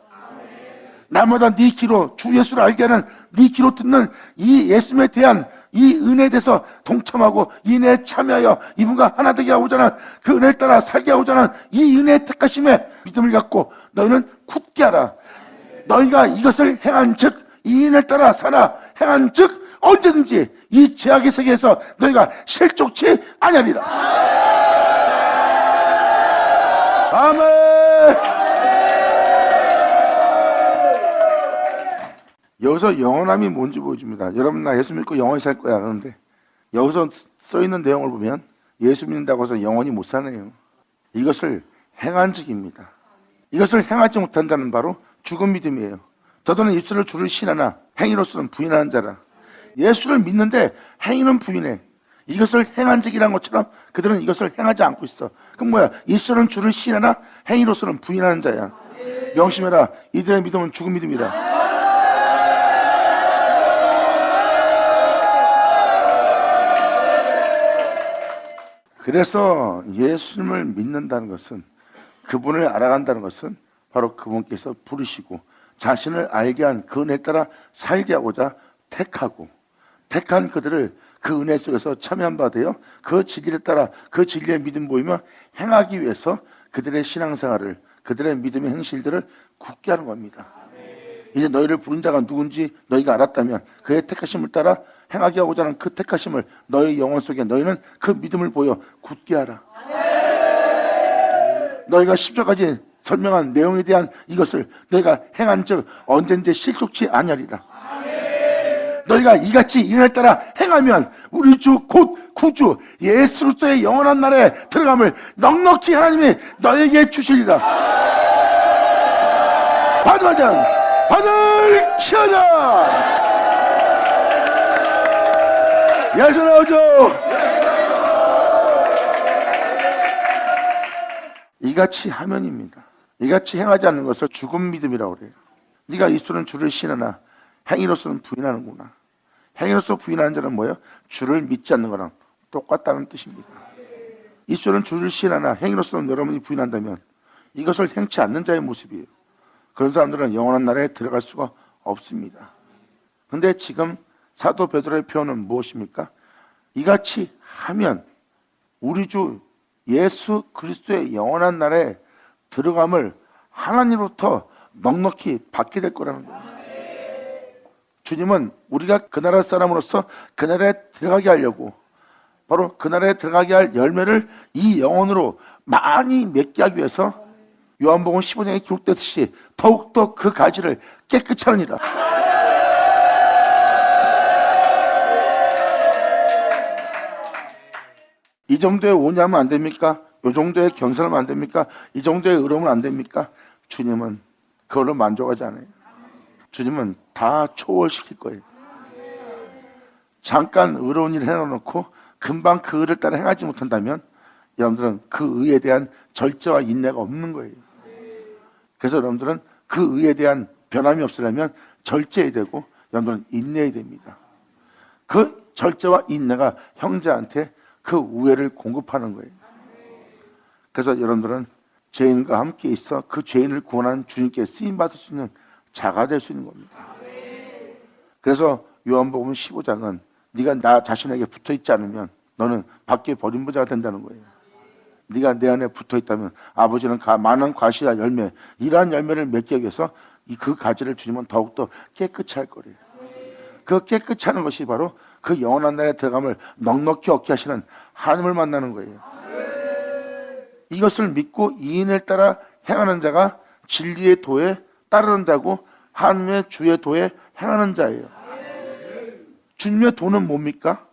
날마다 네 귀로 주 예수를 알게 하는 네 귀로 듣는 이 예수님에 대한 이 은혜에 대해서 동참하고 이 은혜에 참여하여 이분과 하나 되게 하고자 하는 그 은혜를 따라 살게 하고자 하는 이 은혜의 택하심에 믿음을 갖고 너희는 굳게 하라. 너희가 이것을 행한 즉 이 은혜를 따라 살아 행한 즉 언제든지 이 죄악의 세계에서 너희가 실족치 아니하리라. 아멘. 여기서 영원함이 뭔지 보여줍니다. 여러분 나 예수 믿고 영원히 살 거야. 그런데 여기서 써있는 내용을 보면 예수 믿는다고 해서 영원히 못 사네요. 이것을 행한 즉입니다. 이것을 행하지 못한다는 바로 죽은 믿음이에요. 저들은 입술로 주를 신하나 행위로서는 부인하는 자라. 예수를 믿는데 행위는 부인해. 이것을 행한 즉이라는 것처럼 그들은 이것을 행하지 않고 있어. 그럼 뭐야? 입술은 주를 신하나 행위로서는 부인하는 자야. 명심해라. 이들의 믿음은 죽은 믿음이다. 그래서 예수님을 믿는다는 것은, 그분을 알아간다는 것은 바로 그분께서 부르시고 자신을 알게 한 그 은혜에 따라 살게 하고자 택한 그들을 그 은혜 속에서 참여한 바 되어 그 진리를 따라 그 진리의 믿음 보이며 행하기 위해서 그들의 신앙생활을, 그들의 믿음의 행실들을 굳게 하는 겁니다. 이제 너희를 부른 자가 누군지 너희가 알았다면 그의 택하심을 따라 행하게 하고자 하는 그 택하심을 너희 영혼 속에 너희는 그 믿음을 보여 굳게 하라. 너희가 10절까지 설명한 내용에 대한 이것을 너희가 행한 즉 언젠지 실족치 아니하리라. 너희가 이같이 이 은혜를 따라 행하면 우리 주 곧 구주 예수 그리스도의 영원한 나라에 들어감을 넉넉히 하나님이 너에게 주시리라. 받으자 받을지어다. 예수 나오죠. 이같이 하면입니다. 이같이 행하지 않는 것을 죽은 믿음이라고 그래요. 네가 입술은 주를 신하나 행위로서는 부인하는구나. 행위로서 부인하는 자는 뭐예요? 주를 믿지 않는 거랑 똑같다는 뜻입니다. 입술은 주를 신하나 행위로서는 여러분이 부인한다면 이것을 행치 않는 자의 모습이에요. 그런 사람들은 영원한 나라에 들어갈 수가 없습니다. 그런데 지금 사도 베드로의 표현은 무엇입니까? 이같이 하면 우리 주 예수 그리스도의 영원한 나라에 들어감을 하나님으로부터 넉넉히 받게 될 거라는 거예요. 주님은 우리가 그 나라 사람으로서 그 나라에 들어가게 하려고, 바로 그 나라에 들어가게 할 열매를 이 영혼으로 많이 맺게 하기 위해서 요한복음 15장에 기록됐듯이 더욱더 그 가지를 깨끗이 하느니라. 이 정도의 오냐면 안 됩니까? 이 정도의 경선하면 안 됩니까? 이 정도의 의로움은 안 됩니까? 주님은 그걸로 만족하지 않아요. 주님은 다 초월시킬 거예요. 잠깐 의로운 일을 해놓고 금방 그 의를 따라 행하지 못한다면 여러분들은 그 의에 대한 절제와 인내가 없는 거예요. 그래서 여러분들은 그 의에 대한 변함이 없으려면 절제해야 되고 여러분들은 인내해야 됩니다. 그 절제와 인내가 형제한테 그 우애를 공급하는 거예요. 그래서 여러분들은 죄인과 함께 있어 그 죄인을 구원하는 주님께 쓰임받을 수 있는 자가 될 수 있는 겁니다. 그래서 요한복음 15장은 네가 나 자신에게 붙어있지 않으면 너는 밖에 버림부자가 된다는 거예요. 네가 내 안에 붙어있다면 아버지는 많은 과실과 열매, 이러한 열매를 맺기 위해서 그 가지를 주님은 더욱더 깨끗이 할 거래요. 그 깨끗이 하는 것이 바로 그 영원한 나라에 들어감을 넉넉히 얻게 하시는 하나님을 만나는 거예요. 이것을 믿고 이 은혜를 따라 행하는 자가 진리의 도에 따르는 자고 하나님의 주의 도에 행하는 자예요. 주님의 도는 뭡니까?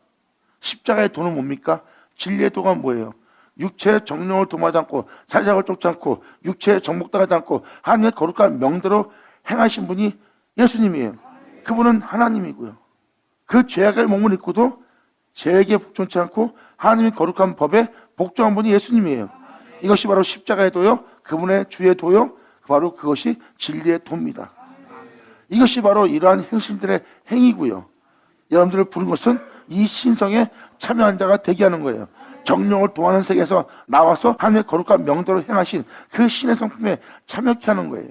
십자가의 도는 뭡니까? 진리의 도가 뭐예요? 육체의 정령을 도모하지 않고 살짝을 쫓지 않고 육체의 정복당하지 않고 하나님의 거룩한 명대로 행하신 분이 예수님이에요. 그분은 하나님이고요. 그 죄악의 몸을 입고도 죄에게 복종치 않고 하나님의 거룩한 법에 복종한 분이 예수님이에요. 이것이 바로 십자가의 도요, 그분의 주의 도요, 바로 그것이 진리의 도입니다. 이것이 바로 이러한 행신들의 행위고요. 여러분들을 부른 것은 이 신성에 참여한 자가 되게 하는 거예요. 정령을 도하는 세계에서 나와서 하나님의 거룩한 명도로 행하신 그 신의 성품에 참여케 하는 거예요.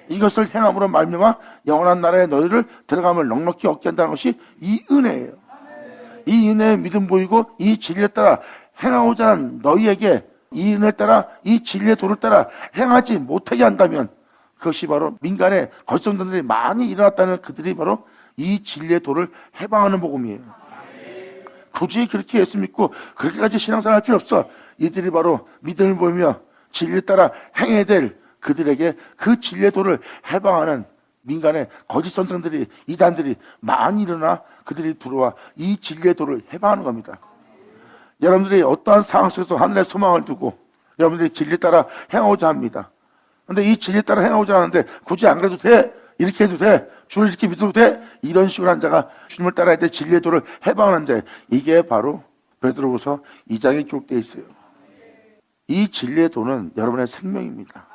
이것을 행함으로 말미암아 영원한 나라의 너희를 들어감을 넉넉히 얻게 한다는 것이 이 은혜예요. 이 은혜의 믿음 보이고 이 진리에 따라 행하고자 하는 너희에게 이 은혜에 따라 이 진리의 도를 따라 행하지 못하게 한다면 그것이 바로 민간에 거짓선전들이 많이 일어났다는 그들이 바로 이 진리의 도를 해방하는 복음이에요. 굳이 그렇게 예수 믿고 그렇게까지 신앙생활 할 필요 없어. 이들이 바로 믿음을 보이며 진리에 따라 행해야 될 그들에게 그 진리의 도를 해방하는 민간의 거짓 선생들이, 이단들이 많이 일어나 그들이 들어와 이 진리의 도를 해방하는 겁니다. 여러분들이 어떠한 상황 속에서 하늘의 소망을 두고 여러분들이 진리에 따라 행하고자 합니다. 그런데 이 진리에 따라 행하고자 하는데 굳이 안 그래도 돼? 이렇게 해도 돼? 주를 이렇게 믿어도 돼? 이런 식으로 한 자가 주님을 따라야 될 진리의 도를 해방하는 자, 이게 바로 베드로후서 2장에 기록되어 있어요. 이 진리의 도는 여러분의 생명입니다.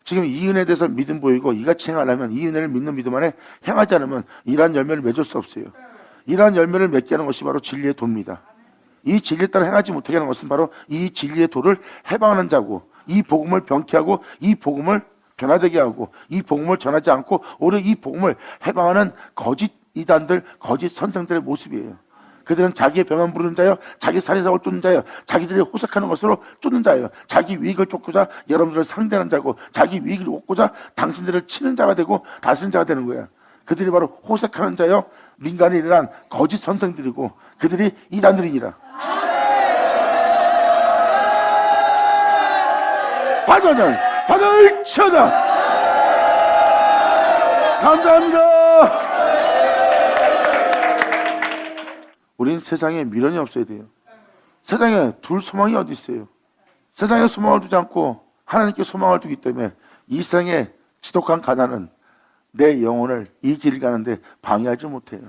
지금 이 은혜에 대해서 믿음 보이고 이같이 행하려면 이 은혜를 믿는 믿음 안에 행하지 않으면 이러한 열매를 맺을 수 없어요. 이러한 열매를 맺게 하는 것이 바로 진리의 도입니다. 이 진리에 따라 행하지 못하게 하는 것은 바로 이 진리의 도를 해방하는 자고, 이 복음을 병케하고 이 복음을 변화되게 하고 이 복음을 전하지 않고 오히려 이 복음을 해방하는 거짓 이단들, 거짓 선생들의 모습이에요. 그들은 자기의 병만 부르는 자요, 자기 살인사고를 쫓는 자요, 자기들이 호색하는 것으로 쫓는 자예요. 자기 위익을 쫓고자 여러분들을 상대하는 자고, 자기 위익을 얻고자 당신들을 치는 자가 되고 다스리는 자가 되는 거예요. 그들이 바로 호색하는 자요, 민간에 일어난 거짓 선생들이고 그들이 이단들이니라. 받을 쳐다. 감사합니다. 우린 세상에 미련이 없어야 돼요. 세상에 둘 소망이 어디 있어요? 세상에 소망을 두지 않고 하나님께 소망을 두기 때문에 이 세상의 지독한 가난은 내 영혼을 이 길을 가는데 방해하지 못해요.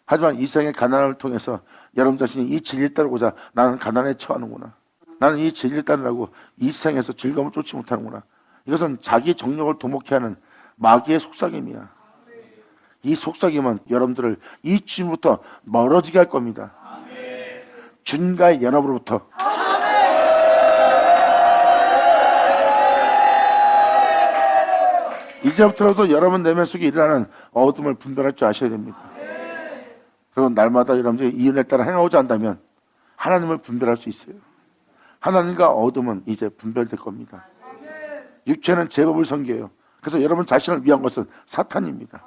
하지만 이 세상의 가난을 통해서 여러분 자신이 이 진리를 따르고자 나는 가난에 처하는구나, 나는 이 진리를 따르려고 이 세상에서 즐거움을 쫓지 못하는구나, 이것은 자기 정력을 도목해 하는 마귀의 속삭임이야. 이 속삭임은 여러분들을 이 주님부터 멀어지게 할 겁니다. 주님과의 연합으로부터. 이제부터라도 여러분 내면 속에 일어나는 어둠을 분별할 줄 아셔야 됩니다. 그리고 날마다 여러분들이 이 은혜에 따라 행하고자 한다면 하나님을 분별할 수 있어요. 하나님과 어둠은 이제 분별될 겁니다. 육체는 제법을 섬겨요. 그래서 여러분 자신을 위한 것은 사탄입니다.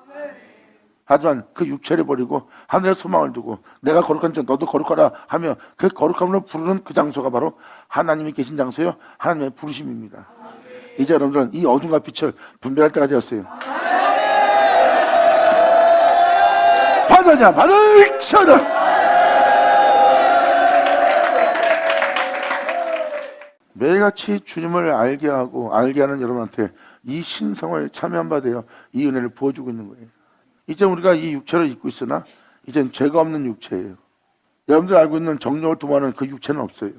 하지만 그 육체를 버리고 하늘의 소망을 두고 내가 거룩한 자 너도 거룩하라 하며 그 거룩함으로 부르는 그 장소가 바로 하나님이 계신 장소요, 하나님의 부르심입니다. 이제 여러분들은 이 어둠과 빛을 분별할 때가 되었어요. 받을 쳐다. 매일같이 주님을 알게 하고 알게 하는 여러분한테 이 신성을 참여한 바 되어 이 은혜를 부어주고 있는 거예요. 이제 우리가 이 육체를 입고 있으나 이젠 죄가 없는 육체예요. 여러분들 알고 있는 정욕을 도모하는 그 육체는 없어요.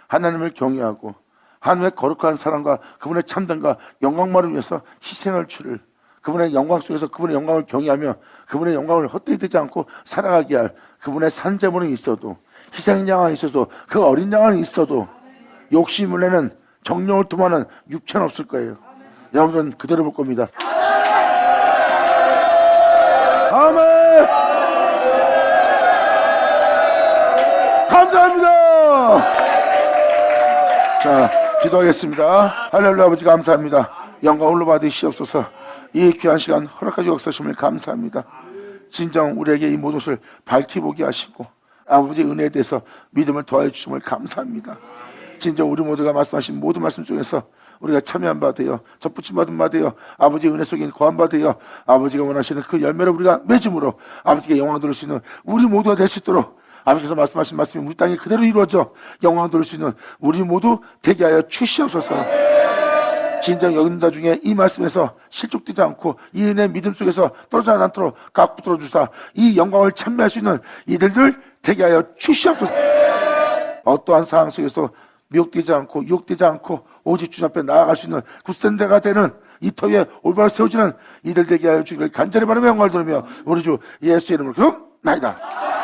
하나님을 경외하고 하나님의 거룩한 사랑과 그분의 참됨과 영광만을 위해서 희생을 치를, 그분의 영광 속에서 그분의 영광을 경외하며 그분의 영광을 헛되이 되지 않고 살아가게 할 그분의 산재물은 있어도, 희생양은 있어도, 그 어린 양은 있어도 욕심을 내는 정욕을 도모하는 육체는 없을 거예요. 여러분들은 그대로 볼 겁니다. 아멘. 감사합니다. 자, 기도하겠습니다. 할렐루야. 아버지 감사합니다. 영광 홀로 받으시옵소서. 이 귀한 시간 허락하시고 역사심을 감사합니다. 진정 우리에게 이 모든 것을 밝히보게 하시고 아버지 은혜에 대해서 믿음을 더해 주심을 감사합니다. 진정 우리 모두가 말씀하신 모든 말씀 중에서 우리가 참여한 바 되어 접붙임 받은 바 되어 아버지의 은혜 속에 거한 바 되어 아버지가 원하시는 그 열매를 우리가 맺음으로 아버지께 영광 돌릴 수 있는 우리 모두가 될 수 있도록 아버지께서 말씀하신 말씀이 우리 땅에 그대로 이루어져 영광 돌릴 수 있는 우리 모두 되게 하여 주시옵소서. 진정 여기는 자 중에 이 말씀에서 실족되지 않고 이 은혜 믿음 속에서 떨어지지 않도록 각 붙들어 주사 이 영광을 참여할 수 있는 이들들 되게 하여 주시옵소서. 어떠한 상황 속에서 미혹되지 않고 유혹되지 않고 오직 주님 앞에 나아갈 수 있는 굳센 데가 되는 이 터위에 올바로 세워지는 이들 되게 하여 주기를 간절히 바라며 영광을 돌리며 우리 주 예수의 이름으로 기도나이다.